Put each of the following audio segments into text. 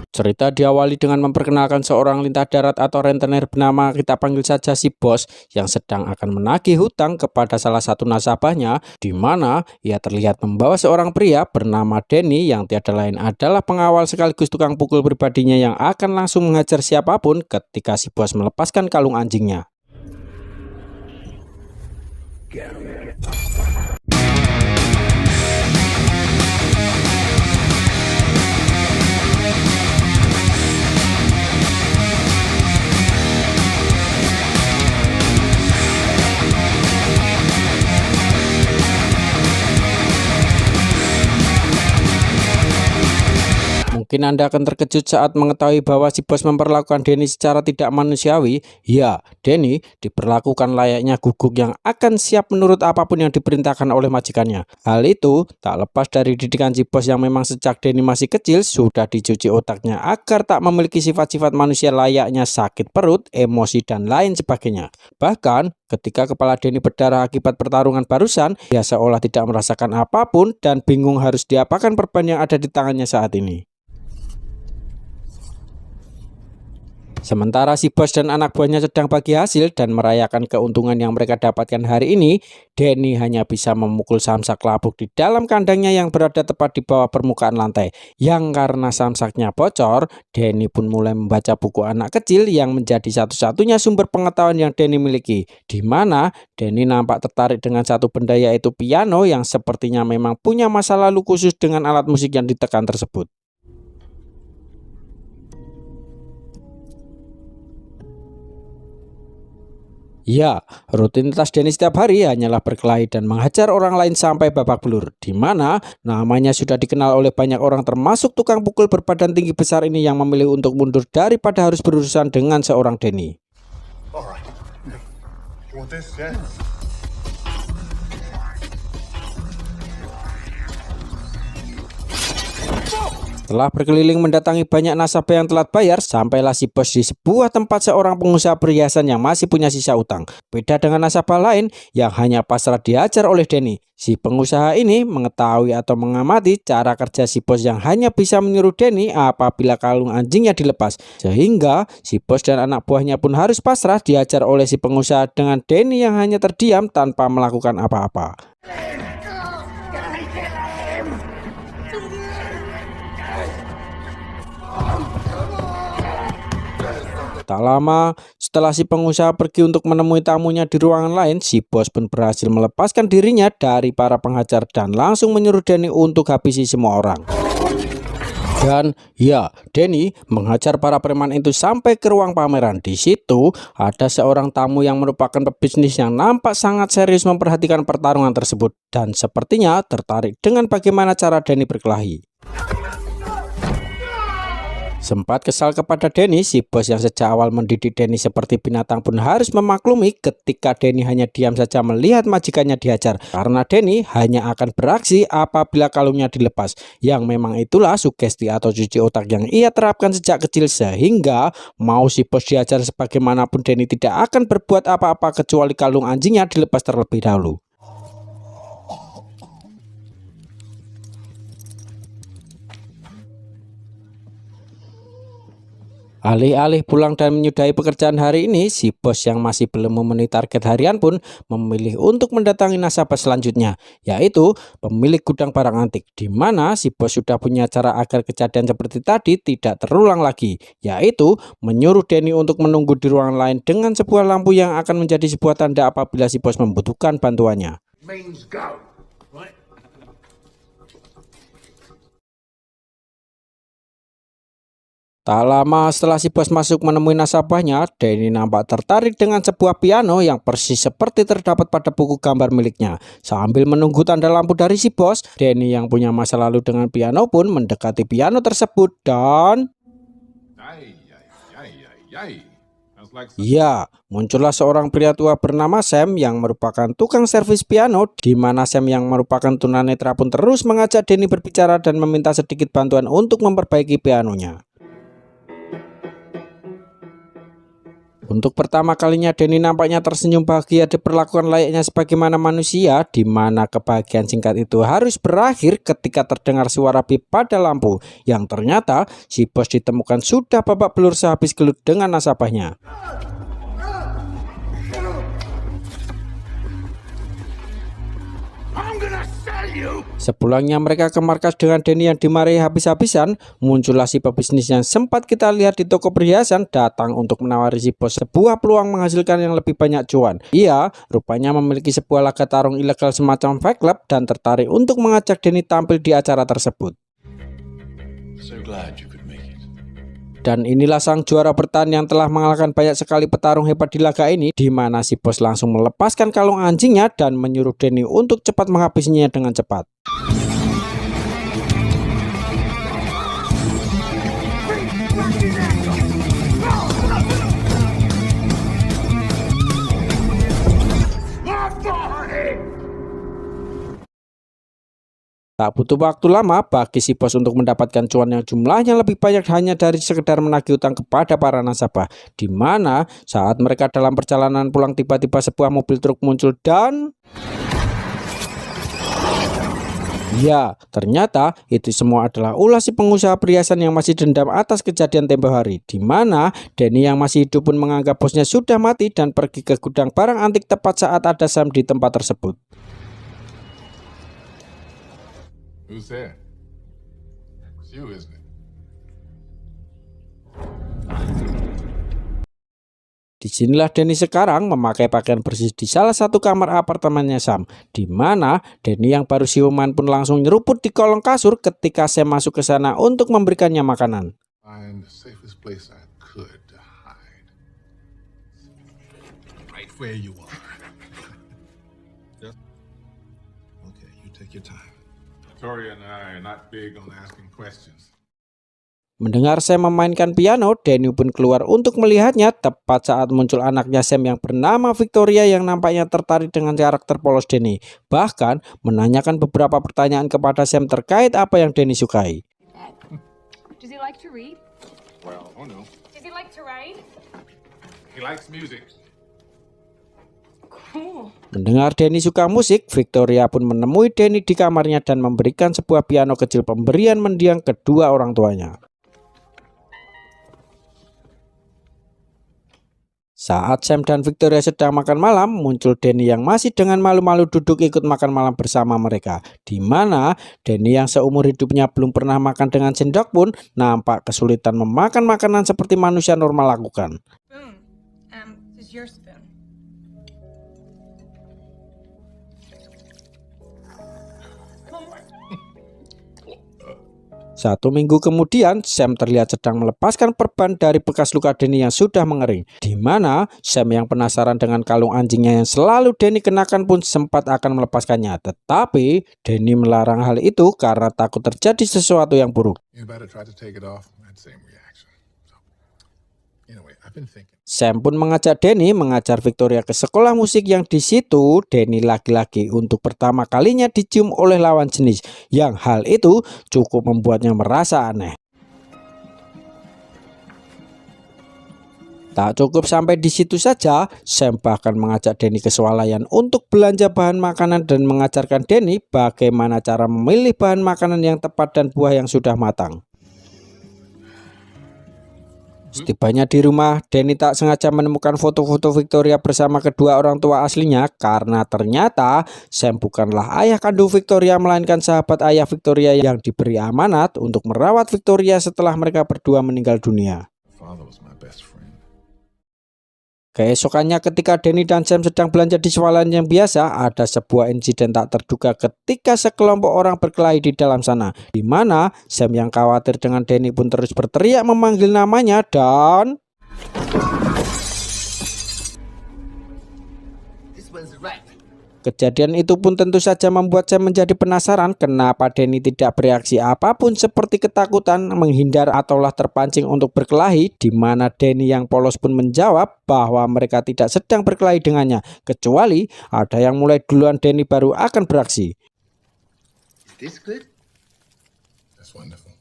Cerita diawali dengan memperkenalkan seorang lintah darat atau rentenir bernama, kita panggil saja si Bos, yang sedang akan menagih hutang kepada salah satu nasabahnya, di mana ia terlihat membawa seorang pria bernama Denny yang tiada lain adalah pengawal sekaligus tukang pukul pribadinya yang akan langsung menghajar siapapun ketika si Bos melepaskan kalung anjingnya. Mungkin Anda akan terkejut saat mengetahui bahwa si Bos memperlakukan Denny secara tidak manusiawi. Ya, Denny diperlakukan layaknya guguk yang akan siap menurut apapun yang diperintahkan oleh majikannya. Hal itu tak lepas dari didikan si Bos yang memang sejak Denny masih kecil sudah dicuci otaknya agar tak memiliki sifat-sifat manusia layaknya sakit perut, emosi, dan lain sebagainya. Bahkan ketika kepala Denny berdarah akibat pertarungan barusan, dia seolah tidak merasakan apapun dan bingung harus diapakan perban yang ada di tangannya saat ini. Sementara si Bos dan anak buahnya sedang bagi hasil dan merayakan keuntungan yang mereka dapatkan hari ini, Denny hanya bisa memukul samsak lapuk di dalam kandangnya yang berada tepat di bawah permukaan lantai. Yang karena samsaknya bocor, Denny pun mulai membaca buku anak kecil yang menjadi satu-satunya sumber pengetahuan yang Denny miliki. Di mana Denny nampak tertarik dengan satu benda, yaitu piano, yang sepertinya memang punya masa lalu khusus dengan alat musik yang ditekan tersebut. Ya, rutinitas Denny setiap hari hanyalah berkelahi dan menghajar orang lain sampai babak belur, di mana namanya sudah dikenal oleh banyak orang termasuk tukang pukul berbadan tinggi besar ini yang memilih untuk mundur daripada harus berurusan dengan seorang Denny. Setelah berkeliling mendatangi banyak nasabah yang telat bayar, sampailah si Bos di sebuah tempat seorang pengusaha perhiasan yang masih punya sisa utang. Beda dengan nasabah lain yang hanya pasrah diajar oleh Denny, si pengusaha ini mengetahui atau mengamati cara kerja si Bos yang hanya bisa menyuruh Denny apabila kalung anjingnya dilepas. Sehingga si Bos dan anak buahnya pun harus pasrah diajar oleh si pengusaha dengan Denny yang hanya terdiam tanpa melakukan apa-apa. Tak lama setelah si pengusaha pergi untuk menemui tamunya di ruangan lain, si Bos pun berhasil melepaskan dirinya dari para penghajar dan langsung menyuruh Denny untuk habisi semua orang. Dan ya, Denny menghajar para preman itu sampai ke ruang pameran. Di situ ada seorang tamu yang merupakan pebisnis yang nampak sangat serius memperhatikan pertarungan tersebut dan sepertinya tertarik dengan bagaimana cara Denny berkelahi. Sempat kesal kepada Denny, si Bos yang sejak awal mendidik Denny seperti binatang pun harus memaklumi ketika Denny hanya diam saja melihat majikannya dihajar, karena Denny hanya akan beraksi apabila kalungnya dilepas, yang memang itulah sugesti atau cuci otak yang ia terapkan sejak kecil, sehingga mau si Bos diajar sebagaimanapun Denny tidak akan berbuat apa-apa kecuali kalung anjingnya dilepas terlebih dahulu. Alih-alih pulang dan menyudahi pekerjaan hari ini, si Bos yang masih belum memenuhi target harian pun memilih untuk mendatangi nasabah selanjutnya, yaitu pemilik gudang barang antik, di mana si Bos sudah punya cara agar kejadian seperti tadi tidak terulang lagi, yaitu menyuruh Denny untuk menunggu di ruangan lain dengan sebuah lampu yang akan menjadi sebuah tanda apabila si Bos membutuhkan bantuannya. Tak lama setelah si Bos masuk menemui nasabahnya, Denny nampak tertarik dengan sebuah piano yang persis seperti terdapat pada buku gambar miliknya. Sambil menunggu tanda lampu dari si Bos, Denny yang punya masa lalu dengan piano pun mendekati piano tersebut dan... Ya, muncullah seorang pria tua bernama Sam yang merupakan tukang servis piano, di mana Sam yang merupakan tunanetra pun terus mengajak Danny berbicara dan meminta sedikit bantuan untuk memperbaiki pianonya. Untuk pertama kalinya Danny nampaknya tersenyum bahagia diperlakukan layaknya sebagaimana manusia, di mana kebahagiaan singkat itu harus berakhir ketika terdengar suara bip pada lampu, yang ternyata si bos ditemukan sudah babak belur sehabis gelut dengan nasabahnya. Sepulangnya mereka ke markas dengan Danny yang dimarahi habis-habisan, muncullah si pebisnis yang sempat kita lihat di toko perhiasan datang untuk menawari si bos sebuah peluang menghasilkan yang lebih banyak cuan. Ia rupanya memiliki sebuah laga tarung ilegal semacam fight club dan tertarik untuk mengajak Danny tampil di acara tersebut. Dan inilah sang juara bertahan yang telah mengalahkan banyak sekali petarung hebat di laga ini, di mana si bos langsung melepaskan kalung anjingnya dan menyuruh Danny untuk cepat menghabisinya dengan cepat. Tak butuh waktu lama bagi si bos untuk mendapatkan cuan yang jumlahnya lebih banyak hanya dari sekedar menagih utang kepada para nasabah, di mana saat mereka dalam perjalanan pulang tiba-tiba sebuah mobil truk muncul dan ya, ternyata itu semua adalah ulah si pengusaha perhiasan yang masih dendam atas kejadian tempo hari, di mana Danny yang masih hidup pun menganggap bosnya sudah mati dan pergi ke gudang barang antik tepat saat ada Sam di tempat tersebut. Who's there? It's you, isn't it? Disinilah Danny sekarang memakai pakaian bersih di salah satu kamar apartemennya Sam, di mana Danny yang baru siuman pun langsung nyeruput di kolong kasur ketika Sam masuk ke sana untuk memberikannya makanan. Find the safest place I could to hide. Right where you are. Okay, you take your time. Victoria and I are not big on asking questions. Mendengar Sam memainkan piano, Danny pun keluar untuk melihatnya tepat saat muncul anaknya Sam yang bernama Victoria yang nampaknya tertarik dengan karakter polos Danny. Bahkan menanyakan beberapa pertanyaan kepada Sam terkait apa yang Danny sukai. Does he like to read? Well, oh no. Does he like to write? He likes music. Cool. Mendengar Danny suka musik, Victoria pun menemui Danny di kamarnya dan memberikan sebuah piano kecil pemberian mendiang kedua orang tuanya. Saat Sam dan Victoria sedang makan malam, muncul Danny yang masih dengan malu-malu duduk ikut makan malam bersama mereka, di mana Danny yang seumur hidupnya belum pernah makan dengan sendok pun nampak kesulitan memakan makanan seperti manusia normal lakukan. Boom. This is your spoon. 1 minggu kemudian, Sam terlihat sedang melepaskan perban dari bekas luka Danny yang sudah mengering, di mana Sam yang penasaran dengan kalung anjingnya yang selalu Danny kenakan pun sempat akan melepaskannya, tetapi Danny melarang hal itu karena takut terjadi sesuatu yang buruk. Sam pun mengajak Danny mengajar Victoria ke sekolah musik yang di situ Danny lagi-lagi untuk pertama kalinya dicium oleh lawan jenis, yang hal itu cukup membuatnya merasa aneh. Tak cukup sampai di situ saja, Sam bahkan mengajak Danny ke swalayan untuk belanja bahan makanan dan mengajarkan Danny bagaimana cara memilih bahan makanan yang tepat dan buah yang sudah matang. Setibanya di rumah, Danny tak sengaja menemukan foto-foto Victoria bersama kedua orang tua aslinya karena ternyata Sam bukanlah ayah kandung Victoria melainkan sahabat ayah Victoria yang diberi amanat untuk merawat Victoria setelah mereka berdua meninggal dunia. Keesokannya ketika Danny dan Sam sedang belanja di swalayan yang biasa, ada sebuah insiden tak terduga ketika sekelompok orang berkelahi di dalam sana, di mana Sam yang khawatir dengan Danny pun terus berteriak memanggil namanya dan Kejadian itu pun tentu saja membuat Sam menjadi penasaran kenapa Danny tidak bereaksi apapun seperti ketakutan, menghindar ataulah terpancing untuk berkelahi, di mana Danny yang polos pun menjawab bahwa mereka tidak sedang berkelahi dengannya, kecuali ada yang mulai duluan Danny baru akan beraksi. This good? That's wonderful.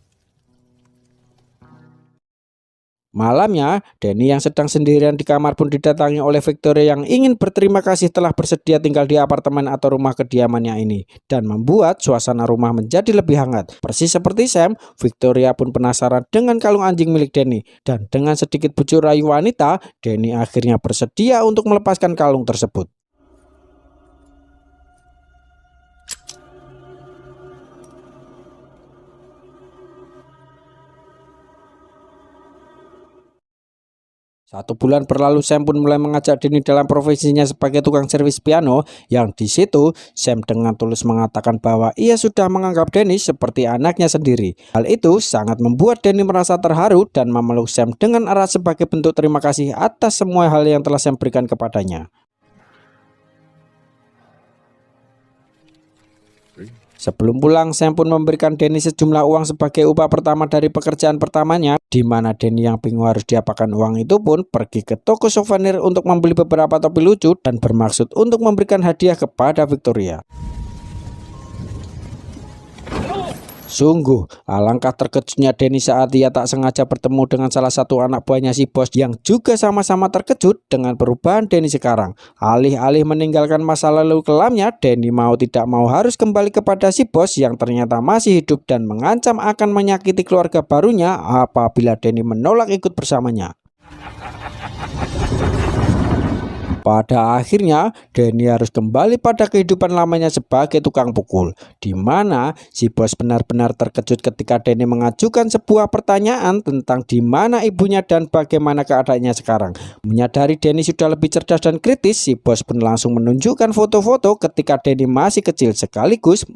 Malamnya, Danny yang sedang sendirian di kamar pun didatangi oleh Victoria yang ingin berterima kasih telah bersedia tinggal di apartemen atau rumah kediamannya ini, dan membuat suasana rumah menjadi lebih hangat. Persis seperti Sam, Victoria pun penasaran dengan kalung anjing milik Danny, dan dengan sedikit bujuk rayu wanita, Danny akhirnya bersedia untuk melepaskan kalung tersebut. Satu bulan berlalu, Sam pun mulai mengajak Danny dalam profesinya sebagai tukang servis piano, yang di situ Sam dengan tulus mengatakan bahwa ia sudah menganggap Danny seperti anaknya sendiri. Hal itu sangat membuat Danny merasa terharu dan memeluk Sam dengan erat sebagai bentuk terima kasih atas semua hal yang telah Sam berikan kepadanya. Sebelum pulang, Sam pun memberikan Danny sejumlah uang sebagai upah pertama dari pekerjaan pertamanya, di mana Danny yang bingung harus diapakan uang itu pun pergi ke toko souvenir untuk membeli beberapa topi lucu dan bermaksud untuk memberikan hadiah kepada Victoria. Sungguh, alangkah terkejutnya Danny saat ia tak sengaja bertemu dengan salah satu anak buahnya si bos yang juga sama-sama terkejut dengan perubahan Danny sekarang. Alih-alih meninggalkan masa lalu kelamnya, Danny mau tidak mau harus kembali kepada si bos yang ternyata masih hidup dan mengancam akan menyakiti keluarga barunya apabila Danny menolak ikut bersamanya. Pada akhirnya, Danny harus kembali pada kehidupan lamanya sebagai tukang pukul, di mana si bos benar-benar terkejut ketika Danny mengajukan sebuah pertanyaan tentang di mana ibunya dan bagaimana keadaannya sekarang. Menyadari Danny sudah lebih cerdas dan kritis, si bos pun langsung menunjukkan foto-foto ketika Danny masih kecil, sekaligus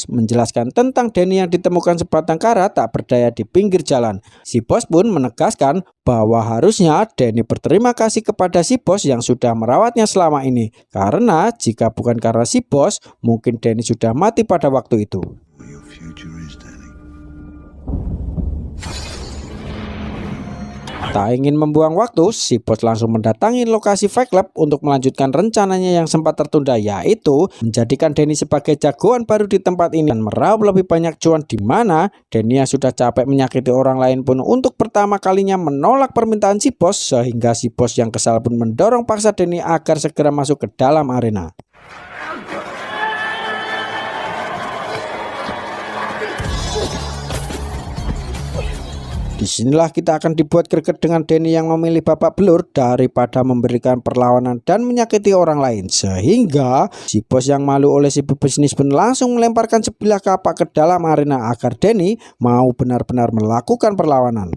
menjelaskan tentang Danny yang ditemukan sebatang kara tak berdaya di pinggir jalan. Si bos pun menegaskan bahwa harusnya Danny berterima kasih kepada si bos yang sudah merawatnya selama ini, karena jika bukan karena si bos, mungkin Danny sudah mati pada waktu itu. Your future is, Danny. Tak ingin membuang waktu, si bos langsung mendatangi lokasi Fight Club untuk melanjutkan rencananya yang sempat tertunda, yaitu menjadikan Danny sebagai jagoan baru di tempat ini dan meraup lebih banyak cuan, di mana Danny yang sudah capek menyakiti orang lain pun untuk pertama kalinya menolak permintaan si bos, sehingga si bos yang kesal pun mendorong paksa Danny agar segera masuk ke dalam arena. Disinilah kita akan dibuat greget dengan Danny yang memilih babak belur daripada memberikan perlawanan dan menyakiti orang lain, sehingga si bos yang malu oleh si pebisnis pun langsung melemparkan sebilah kapak ke dalam arena agar Danny mau benar-benar melakukan perlawanan.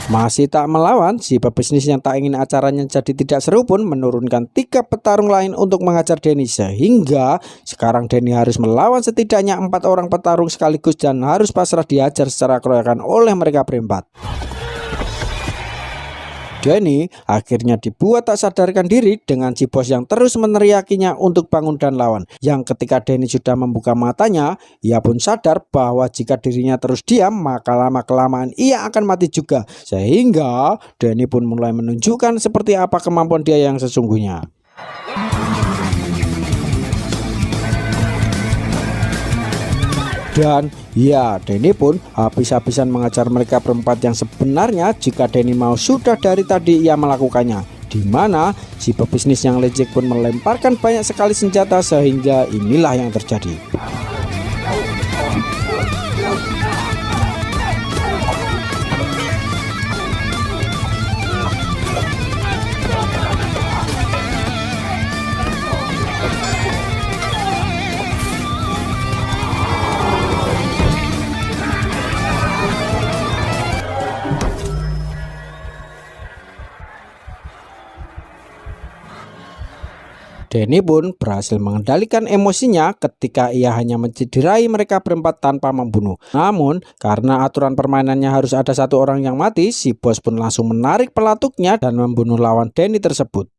Masih tak melawan, si pebisnis yang tak ingin acaranya jadi tidak seru pun menurunkan 3 petarung lain untuk mengajar Danny, sehingga sekarang Danny harus melawan setidaknya 4 orang petarung sekaligus dan harus pasrah diajar secara keroyokan oleh mereka berempat. Danny akhirnya dibuat tak sadarkan diri dengan si bos yang terus meneriakinya untuk bangun dan lawan, yang ketika Danny sudah membuka matanya, ia pun sadar bahwa jika dirinya terus diam maka lama-kelamaan ia akan mati juga, sehingga Danny pun mulai menunjukkan seperti apa kemampuan dia yang sesungguhnya. Dan ya, Danny pun habis-habisan mengajar mereka berempat yang sebenarnya jika Danny mau sudah dari tadi ia melakukannya, di mana si pebisnis yang lecek pun melemparkan banyak sekali senjata, sehingga inilah yang terjadi. Danny pun berhasil mengendalikan emosinya ketika ia hanya mencederai mereka berempat tanpa membunuh. Namun karena aturan permainannya harus ada satu orang yang mati, si bos pun langsung menarik pelatuknya dan membunuh lawan Danny tersebut.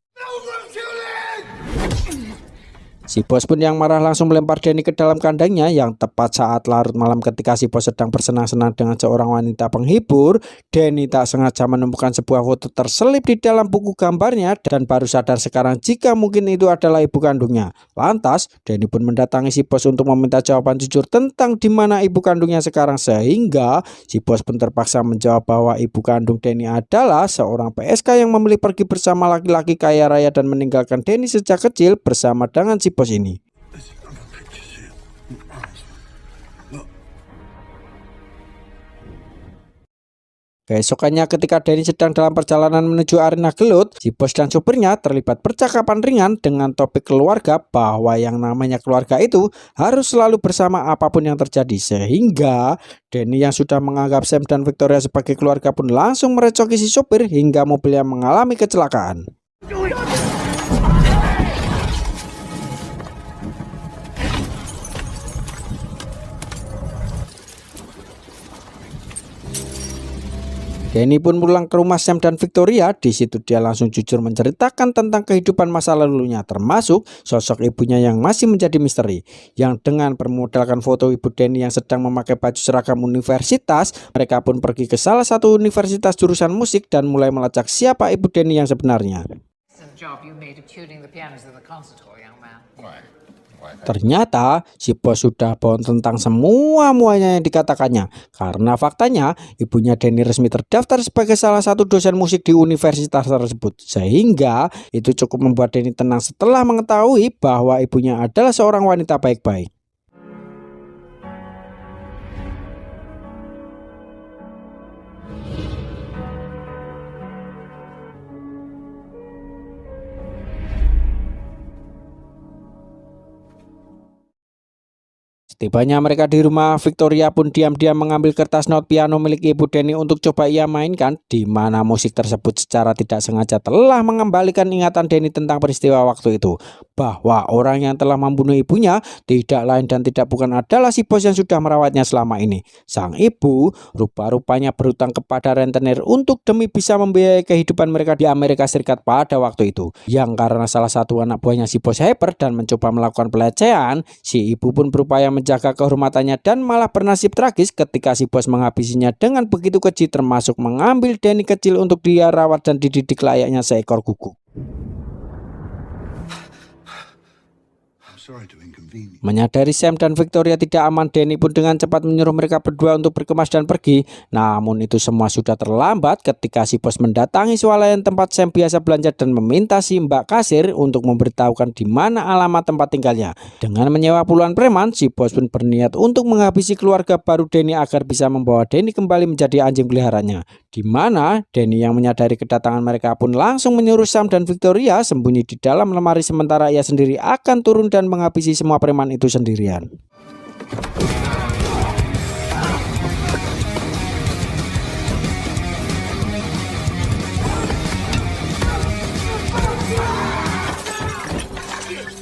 Si bos pun yang marah langsung melempar Danny ke dalam kandangnya yang tepat saat larut malam ketika si bos sedang bersenang-senang dengan seorang wanita penghibur. Danny tak sengaja menemukan sebuah foto terselip di dalam buku gambarnya dan baru sadar sekarang jika mungkin itu adalah ibu kandungnya. Lantas Danny pun mendatangi si bos untuk meminta jawaban jujur tentang di mana ibu kandungnya sekarang, sehingga si bos pun terpaksa menjawab bahwa ibu kandung Danny adalah seorang PSK yang memilih pergi bersama laki-laki kaya raya dan meninggalkan Danny sejak kecil bersama dengan si bos ini. Keesokannya ketika Danny sedang dalam perjalanan menuju arena gelut, si bos dan supirnya terlibat percakapan ringan dengan topik keluarga bahwa yang namanya keluarga itu harus selalu bersama apapun yang terjadi, sehingga Danny yang sudah menganggap Sam dan Victoria sebagai keluarga pun langsung merecoki si supir hingga mobilnya mengalami kecelakaan. Danny pun pulang ke rumah Sam dan Victoria. Di situ dia langsung jujur menceritakan tentang kehidupan masa lalunya, termasuk sosok ibunya yang masih menjadi misteri. Yang dengan bermodalkan foto ibu Danny yang sedang memakai baju seragam universitas, mereka pun pergi ke salah satu universitas jurusan musik dan mulai melacak siapa ibu Danny yang sebenarnya. Ternyata si bos sudah bohong tentang semua-muanya yang dikatakannya, karena faktanya ibunya Danny resmi terdaftar sebagai salah satu dosen musik di universitas tersebut, sehingga itu cukup membuat Danny tenang setelah mengetahui bahwa ibunya adalah seorang wanita baik-baik. Setibanya mereka di rumah, Victoria pun diam-diam mengambil kertas not piano milik ibu Danny untuk coba ia mainkan, di mana musik tersebut secara tidak sengaja telah mengembalikan ingatan Danny tentang peristiwa waktu itu, bahwa orang yang telah membunuh ibunya tidak lain dan tidak bukan adalah si bos yang sudah merawatnya selama ini. Sang ibu rupa-rupanya berhutang kepada rentenir untuk demi bisa membiayai kehidupan mereka di Amerika Serikat pada waktu itu, yang karena salah satu anak buahnya si bos hyper dan mencoba melakukan pelecehan, si ibu pun berupaya menjaga kehormatannya dan malah bernasib tragis ketika si bos menghabisinya dengan begitu keji, termasuk mengambil Danny kecil untuk dia rawat dan dididik layaknya seekor guguk. Menyadari Sam dan Victoria tidak aman, Danny pun dengan cepat menyuruh mereka berdua untuk berkemas dan pergi. Namun itu semua sudah terlambat ketika si bos mendatangi swalayan tempat Sam biasa belanja dan meminta si mbak kasir untuk memberitahukan di mana alamat tempat tinggalnya. Dengan menyewa puluhan preman, si bos pun berniat untuk menghabisi keluarga baru Danny agar bisa membawa Danny kembali menjadi anjing peliharanya. Di mana Danny yang menyadari kedatangan mereka pun langsung menyuruh Sam dan Victoria sembunyi di dalam lemari, sementara ia sendiri akan turun dan menghabisi semua preman itu sendirian.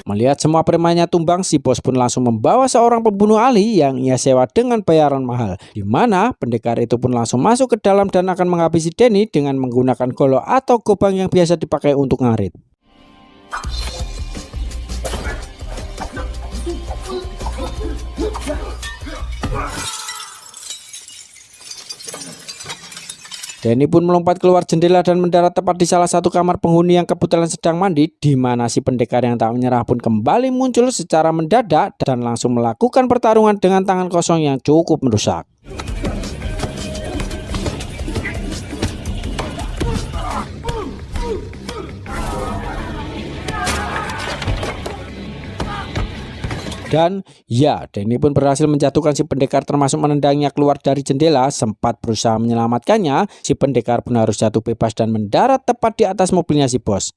Melihat semua premannya tumbang, si bos pun langsung membawa seorang pembunuh ahli yang ia sewa dengan bayaran mahal, di mana pendekar itu pun langsung masuk ke dalam dan akan menghabisi Danny dengan menggunakan golok atau gobang yang biasa dipakai untuk ngarit. Danny pun melompat keluar jendela dan mendarat tepat di salah satu kamar penghuni yang kebetulan sedang mandi, di mana si pendekar yang tak menyerah pun kembali muncul secara mendadak dan langsung melakukan pertarungan dengan tangan kosong yang cukup merusak. Dan ya, Danny pun berhasil menjatuhkan si pendekar, termasuk menendangnya keluar dari jendela. Sempat berusaha menyelamatkannya, si pendekar pun harus jatuh bebas dan mendarat tepat di atas mobilnya si bos.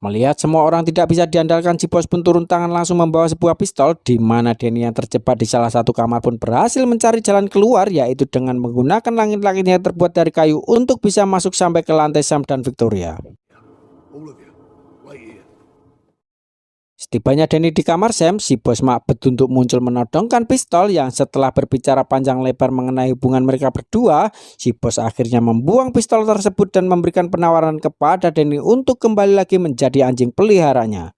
Melihat semua orang tidak bisa diandalkan, si bos pun turun tangan langsung membawa sebuah pistol, di mana Danny yang terjebak di salah satu kamar pun berhasil mencari jalan keluar, yaitu dengan menggunakan langit-langit yang terbuat dari kayu untuk bisa masuk sampai ke lantai Sam dan Victoria. All of you, wait here. Setibanya Danny di kamar Sam, si bos mak betuntut muncul menodongkan pistol yang setelah berbicara panjang lebar mengenai hubungan mereka berdua, si bos akhirnya membuang pistol tersebut dan memberikan penawaran kepada Danny untuk kembali lagi menjadi anjing peliharanya.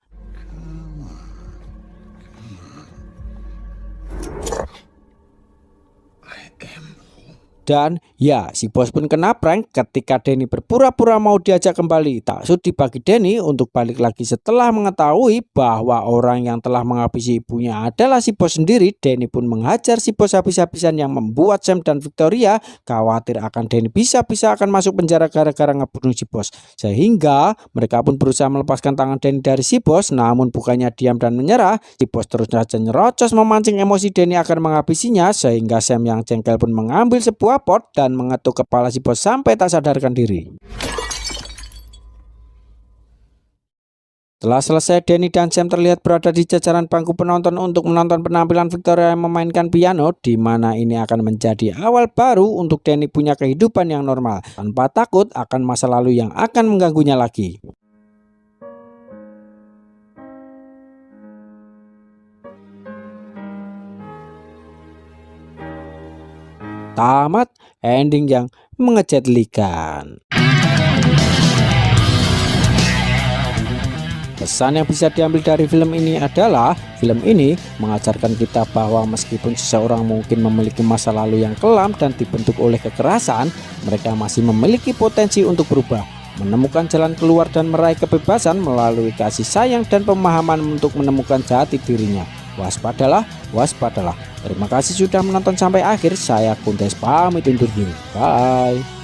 Dan ya, si bos pun kena prank ketika Danny berpura-pura mau diajak kembali. Tak sudi bagi Danny untuk balik lagi setelah mengetahui bahwa orang yang telah menghabisi ibunya adalah si bos sendiri. Danny pun menghajar si bos habis-habisan yang membuat Sam dan Victoria khawatir akan Danny bisa-bisa akan masuk penjara gara-gara ngebunuh si bos. Sehingga mereka pun berusaha melepaskan tangan Danny dari si bos, namun bukannya diam dan menyerah, si bos terus saja nyerocos memancing emosi Danny akan menghabisinya, sehingga Sam yang jengkel pun mengambil sebuah pot dan mengetuk kepala si bos sampai tak sadarkan diri. Setelah selesai, Danny dan Sam terlihat berada di jajaran bangku penonton untuk menonton penampilan Victoria yang memainkan piano, di mana ini akan menjadi awal baru untuk Danny punya kehidupan yang normal tanpa takut akan masa lalu yang akan mengganggunya lagi. Tamat, ending yang mengejutkan. Pesan yang bisa diambil dari film ini adalah film ini mengajarkan kita bahwa meskipun seseorang mungkin memiliki masa lalu yang kelam dan dibentuk oleh kekerasan, mereka masih memiliki potensi untuk berubah, menemukan jalan keluar dan meraih kebebasan melalui kasih sayang dan pemahaman untuk menemukan jati dirinya. Waspadalah, waspadalah. Terima kasih sudah menonton sampai akhir. Saya Kuntes pamit undur diri. Bye.